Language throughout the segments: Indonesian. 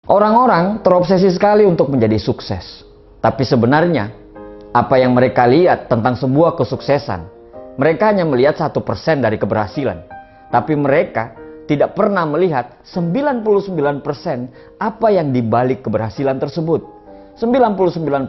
Orang-orang terobsesi sekali untuk menjadi sukses. Tapi sebenarnya, apa yang mereka lihat tentang sebuah kesuksesan, mereka hanya melihat 1% dari keberhasilan. Tapi mereka tidak pernah melihat 99% apa yang dibalik keberhasilan tersebut. 99%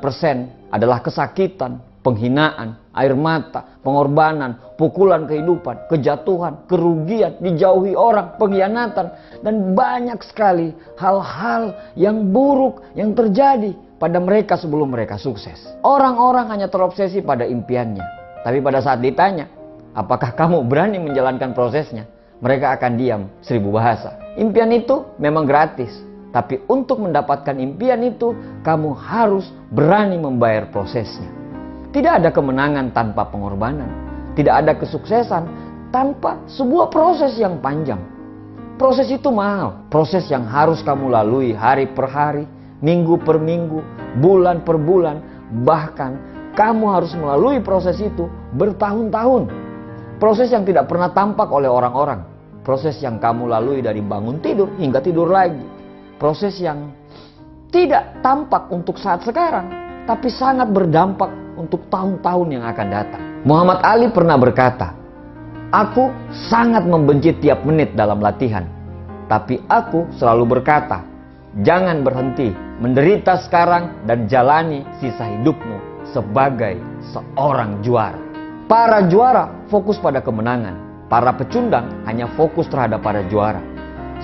adalah kesakitan, penghinaan, air mata, pengorbanan, pukulan kehidupan, kejatuhan, kerugian, dijauhi orang, pengkhianatan, dan banyak sekali hal-hal yang buruk yang terjadi pada mereka sebelum mereka sukses. Orang-orang hanya terobsesi pada impiannya. Tapi pada saat ditanya, apakah kamu berani menjalankan prosesnya? Mereka akan diam 1000 bahasa. Impian itu memang gratis. Tapi untuk mendapatkan impian itu, kamu harus berani membayar prosesnya. Tidak ada kemenangan tanpa pengorbanan. Tidak ada kesuksesan tanpa sebuah proses yang panjang. Proses itu mahal. Proses yang harus kamu lalui hari per hari, minggu per minggu, bulan per bulan. Bahkan kamu harus melalui proses itu bertahun-tahun. Proses yang tidak pernah tampak oleh orang-orang. Proses yang kamu lalui dari bangun tidur hingga tidur lagi. Proses yang tidak tampak untuk saat sekarang, tapi sangat berdampak untuk tahun-tahun yang akan datang. Muhammad Ali pernah berkata, "Aku sangat membenci tiap menit dalam latihan. Tapi aku selalu berkata, jangan berhenti menderita sekarang dan jalani sisa hidupmu sebagai seorang juara." Para juara fokus pada kemenangan. Para pecundang hanya fokus terhadap para juara.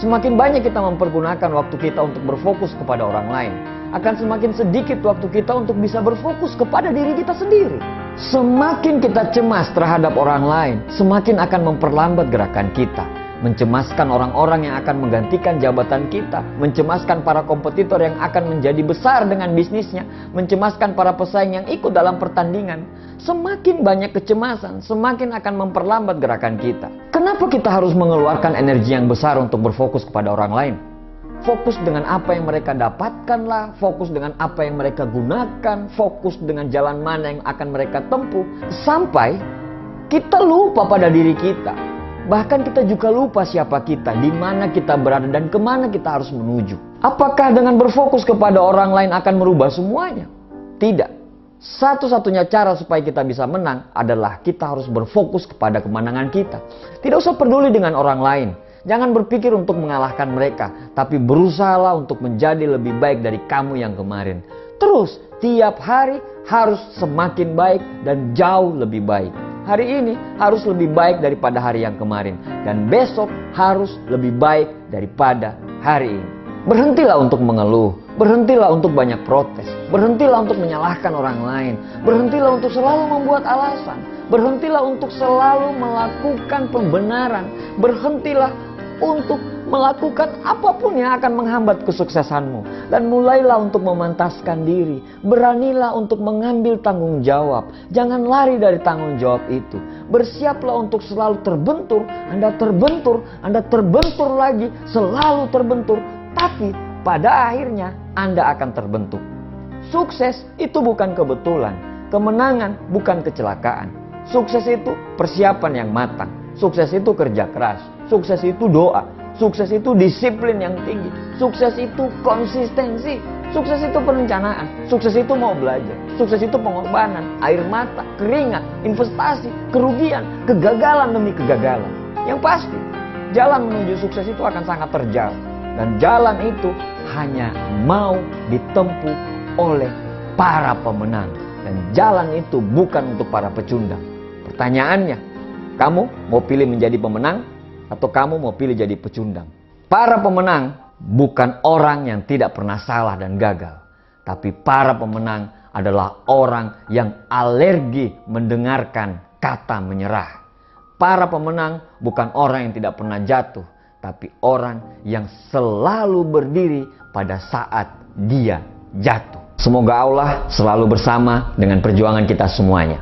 Semakin banyak kita mempergunakan waktu kita untuk berfokus kepada orang lain, akan semakin sedikit waktu kita untuk bisa berfokus kepada diri kita sendiri. Semakin kita cemas terhadap orang lain, semakin akan memperlambat gerakan kita. Mencemaskan orang-orang yang akan menggantikan jabatan kita, mencemaskan para kompetitor yang akan menjadi besar dengan bisnisnya, mencemaskan para pesaing yang ikut dalam pertandingan. Semakin banyak kecemasan, semakin akan memperlambat gerakan kita. Kenapa kita harus mengeluarkan energi yang besar untuk berfokus kepada orang lain? Fokus dengan apa yang mereka dapatkanlah, fokus dengan apa yang mereka gunakan, fokus dengan jalan mana yang akan mereka tempuh, sampai kita lupa pada diri kita. Bahkan kita juga lupa siapa kita, di mana kita berada, dan kemana kita harus menuju. Apakah dengan berfokus kepada orang lain akan merubah semuanya? Tidak. Satu-satunya cara supaya kita bisa menang adalah kita harus berfokus kepada kemenangan kita. Tidak usah peduli dengan orang lain. Jangan berpikir untuk mengalahkan mereka, tapi berusahalah untuk menjadi lebih baik dari kamu yang kemarin. Terus, tiap hari harus semakin baik dan jauh lebih baik. Hari ini harus lebih baik daripada hari yang kemarin. Dan besok harus lebih baik daripada hari ini. Berhentilah untuk mengeluh. Berhentilah untuk banyak protes. Berhentilah untuk menyalahkan orang lain. Berhentilah untuk selalu membuat alasan. Berhentilah untuk selalu melakukan pembenaran. Berhentilah untuk melakukan apapun yang akan menghambat kesuksesanmu. Dan mulailah untuk memantaskan diri. Beranilah untuk mengambil tanggung jawab. Jangan lari dari tanggung jawab itu. Bersiaplah untuk selalu terbentur. Anda terbentur lagi, selalu terbentur. Tapi pada akhirnya Anda akan terbentuk. Sukses itu bukan kebetulan. Kemenangan bukan kecelakaan. Sukses itu persiapan yang matang. Sukses itu kerja keras. Sukses itu doa. Sukses itu disiplin yang tinggi. Sukses itu konsistensi. Sukses itu perencanaan. Sukses itu mau belajar. Sukses itu pengorbanan, air mata, keringat, investasi, kerugian, kegagalan demi kegagalan. Yang pasti, jalan menuju sukses itu akan sangat terjal. Dan jalan itu hanya mau ditempuh oleh para pemenang. Dan jalan itu bukan untuk para pecundang. Pertanyaannya, kamu mau pilih menjadi pemenang atau kamu mau pilih jadi pecundang? Para pemenang bukan orang yang tidak pernah salah dan gagal. Tapi para pemenang adalah orang yang alergi mendengarkan kata menyerah. Para pemenang bukan orang yang tidak pernah jatuh. Tapi orang yang selalu berdiri pada saat dia jatuh. Semoga Allah selalu bersama dengan perjuangan kita semuanya.